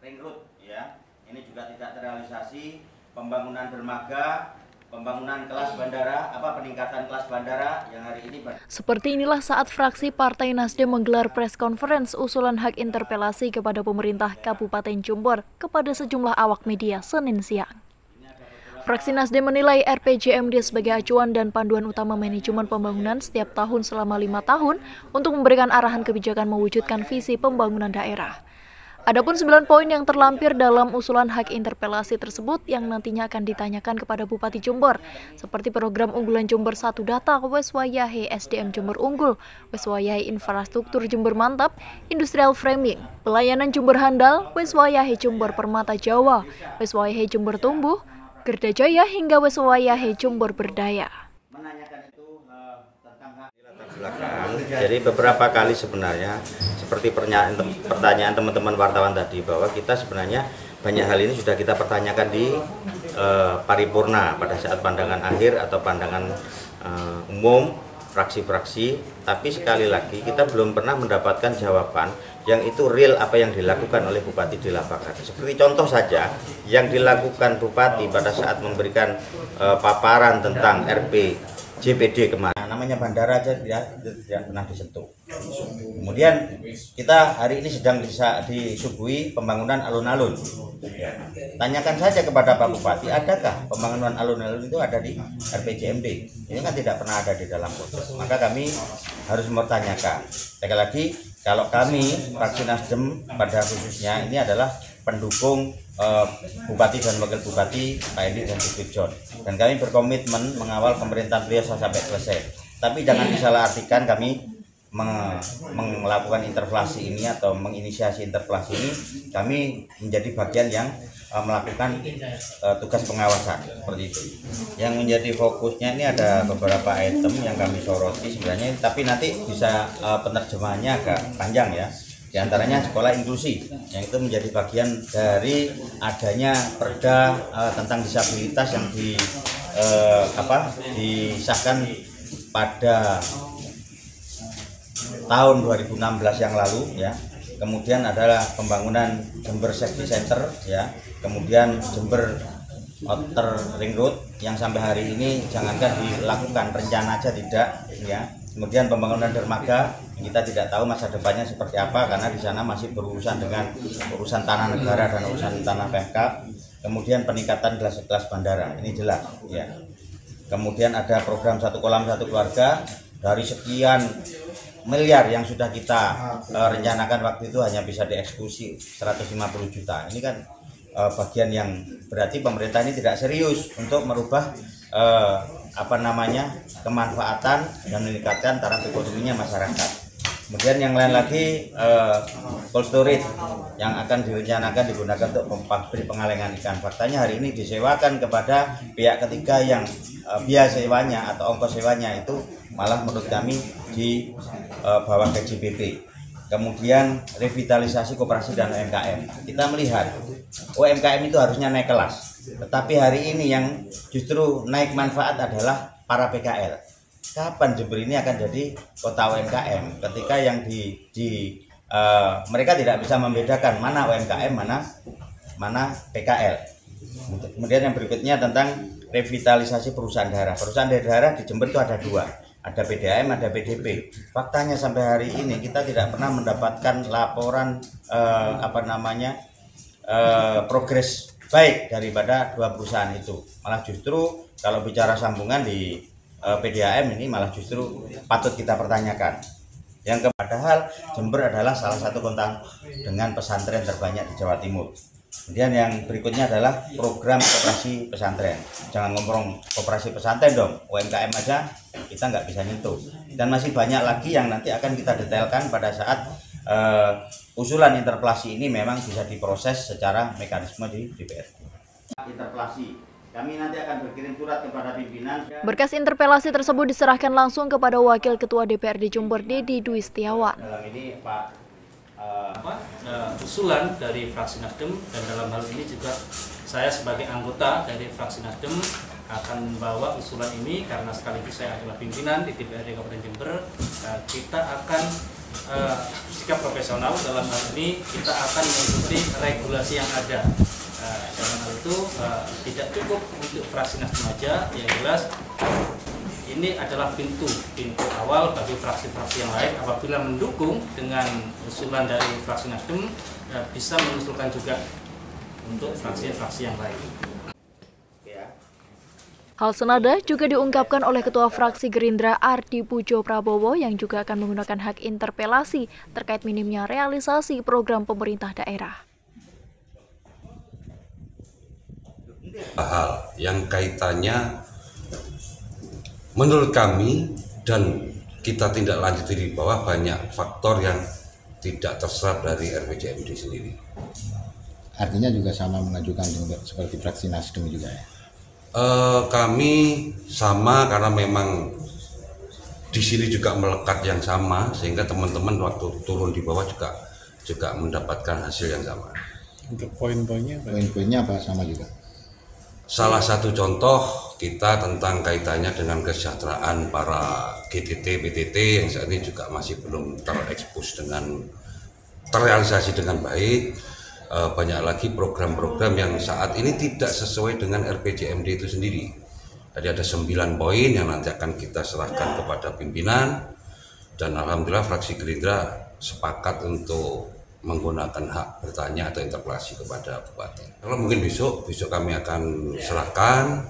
ring road ya. Ini juga tidak terrealisasi. Pembangunan dermaga, pembangunan kelas bandara, peningkatan kelas bandara yang hari ini. Seperti inilah saat fraksi Partai Nasdem menggelar press conference usulan hak interpelasi kepada pemerintah Kabupaten Jember kepada sejumlah awak media Senin siang. Fraksi Nasdem menilai RPJMD sebagai acuan dan panduan utama manajemen pembangunan setiap tahun selama 5 tahun untuk memberikan arahan kebijakan mewujudkan visi pembangunan daerah. Adapun 9 poin yang terlampir dalam usulan hak interpelasi tersebut yang nantinya akan ditanyakan kepada Bupati Jember, seperti program unggulan Jember 1 Data, wes wayahe SDM Jember unggul, wes wayahe infrastruktur Jember mantap, industrial framing, pelayanan Jember handal, wes wayahe Jember permata Jawa, wes wayahe Jember tumbuh, Gerda Jaya hingga wes wayahe Jember berdaya. Jadi beberapa kali sebenarnya seperti pertanyaan teman-teman wartawan tadi bahwa kita sebenarnya banyak hal ini sudah kita pertanyakan di paripurna pada saat pandangan akhir atau pandangan umum fraksi-fraksi, tapi sekali lagi kita belum pernah mendapatkan jawaban yang itu real apa yang dilakukan oleh Bupati di lapangan. Seperti contoh saja yang dilakukan Bupati pada saat memberikan paparan tentang RPJPD kemarin. Namanya bandara aja tidak pernah disentuh. Kemudian kita hari ini sedang disuguhi pembangunan alun-alun. Tanyakan saja kepada Pak Bupati, adakah pembangunan alun-alun itu ada di RPJMD? Ini kan tidak pernah ada di dalam proses. Maka kami harus bertanyakan. Sekali lagi, kalau kami fraksi Nasdem pada khususnya ini adalah pendukung Bupati dan Wakil Bupati Pak Edi dan Ibu John, dan kami berkomitmen mengawal pemerintahan beliau sampai selesai. Tapi jangan disalahartikan kami melakukan interpelasi ini atau menginisiasi interpelasi ini, kami menjadi bagian yang melakukan tugas pengawasan seperti itu. Yang menjadi fokusnya ini ada beberapa item yang kami soroti sebenarnya, tapi nanti bisa penerjemahannya agak panjang ya. Di antaranya sekolah inklusi, yang itu menjadi bagian dari adanya perda tentang disabilitas yang disahkan pada tahun 2016 yang lalu ya. Kemudian adalah pembangunan Jember Safety Center ya. Kemudian Jember Outer Ring Road yang sampai hari ini jangankan dilakukan, rencana aja tidak ya. Kemudian pembangunan dermaga, kita tidak tahu masa depannya seperti apa karena di sana masih berurusan dengan urusan tanah negara dan urusan tanah Pemkab. Kemudian peningkatan kelas bandara, ini jelas ya. Kemudian ada program 1 kolam 1 keluarga, dari sekian miliar yang sudah kita rencanakan waktu itu hanya bisa dieksekusi 150 juta. Ini kan bagian yang berarti pemerintah ini tidak serius untuk merubah kemanfaatan dan meningkatkan taraf ekonominya masyarakat. Kemudian yang lain lagi cold storage yang akan direncanakan digunakan untuk pabrik pengalengan ikan. Faktanya hari ini disewakan kepada pihak ketiga yang biaya sewanya atau ongkos sewanya itu malah menurut kami di bawah GJBP. Kemudian revitalisasi koperasi dan UMKM. Kita melihat UMKM itu harusnya naik kelas. Tetapi hari ini yang justru naik manfaat adalah para PKL. Kapan Jember ini akan jadi kota UMKM ketika yang mereka tidak bisa membedakan mana UMKM, mana PKL. Kemudian yang berikutnya tentang revitalisasi perusahaan daerah. Perusahaan daerah di Jember itu ada 2. Ada PDAM, ada PDP. Faktanya sampai hari ini kita tidak pernah mendapatkan laporan progres baik daripada 2 perusahaan itu. Malah justru kalau bicara sambungan di PDAM ini malah justru patut kita pertanyakan. Padahal Jember adalah salah satu kota dengan pesantren terbanyak di Jawa Timur. Kemudian yang berikutnya adalah program koperasi pesantren. Jangan ngomong koperasi pesantren dong, UMKM aja kita nggak bisa nyentuh. Dan masih banyak lagi yang nanti akan kita detailkan pada saat usulan interpelasi ini memang bisa diproses secara mekanisme di DPR. Interpelasi, kami nanti akan berkirim surat kepada pimpinan. Berkas interpelasi tersebut diserahkan langsung kepada Wakil Ketua DPRD Jember Dedi Dwi Setiawan. Dalam ini Pak usulan dari fraksi Nasdem, dan dalam hal ini juga saya sebagai anggota dari fraksi Nasdem akan membawa usulan ini karena sekaligus saya adalah pimpinan di DPRD Kabupaten Jember. Kita akan sikap profesional. Dalam hal ini kita akan mengikuti regulasi yang ada. Dalam hal itu tidak cukup untuk fraksi Nasdem aja, yang jelas ini adalah pintu awal bagi fraksi-fraksi yang lain apabila mendukung dengan usulan dari fraksi Nasdem, bisa mengusulkan juga untuk fraksi-fraksi yang lain. Hal senada juga diungkapkan oleh Ketua Fraksi Gerindra Ardi Pujo Prabowo yang juga akan menggunakan hak interpelasi terkait minimnya realisasi program pemerintah daerah. Hal yang kaitannya menurut kami dan kita tindak lanjuti di bawah banyak faktor yang tidak terserap dari RPJMD sendiri. Artinya juga sama mengajukan seperti fraksi Nasdem juga ya? Kami sama karena memang di sini juga melekat yang sama sehingga teman-teman waktu turun di bawah juga mendapatkan hasil yang sama. Untuk poin-poinnya apa sama juga? Salah satu contoh kita tentang kaitannya dengan kesejahteraan para GTT, PTT yang saat ini juga masih belum terrealisasi dengan baik. Banyak lagi program-program yang saat ini tidak sesuai dengan RPJMD itu sendiri. Tadi ada 9 poin yang nanti akan kita serahkan kepada pimpinan dan alhamdulillah fraksi Gerindra sepakat untuk menggunakan hak bertanya atau interpelasi kepada Bupati. Kalau mungkin besok kami akan serahkan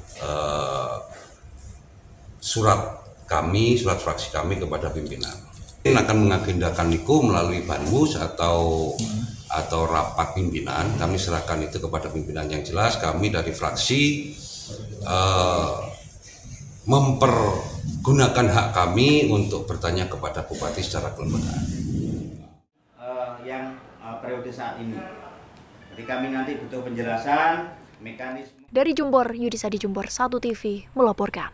surat fraksi kami kepada pimpinan. Ini akan mengagendakan itu melalui Banmus atau rapat pimpinan. Kami serahkan itu kepada pimpinan. Yang jelas kami dari fraksi mempergunakan hak kami untuk bertanya kepada Bupati secara kelembagaan. Yang periode saat ini. Jadi kami nanti butuh penjelasan mekanisme. Dari Jumbor, Yudhisadi Jumbor 1 TV melaporkan.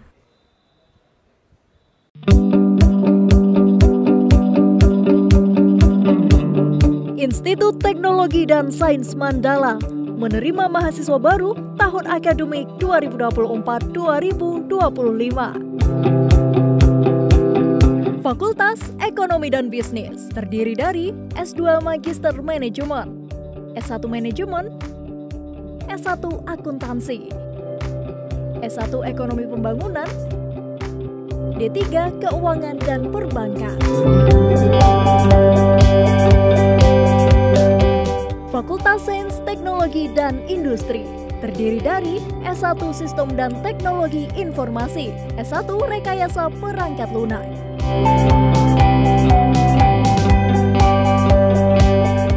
Institut Teknologi dan Sains Mandala menerima mahasiswa baru tahun akademik 2024-2025. Fakultas Ekonomi dan Bisnis terdiri dari S2 Magister Manajemen, S1 Manajemen, S1 Akuntansi, S1 Ekonomi Pembangunan, D3 Keuangan dan Perbankan. Fakultas Sains, Teknologi, dan Industri terdiri dari S1 Sistem dan Teknologi Informasi, S1 Rekayasa Perangkat Lunak.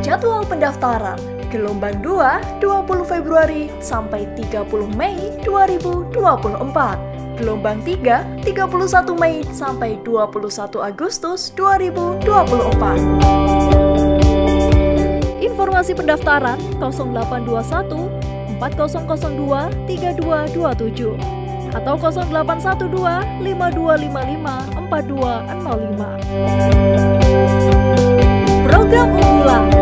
Jadwal pendaftaran gelombang 2 20 Februari sampai 30 Mei 2024. Gelombang 3 31 Mei sampai 21 Agustus 2024. Informasi pendaftaran 0821 4002 3227 atau 0812 5255 4205. Program unggulan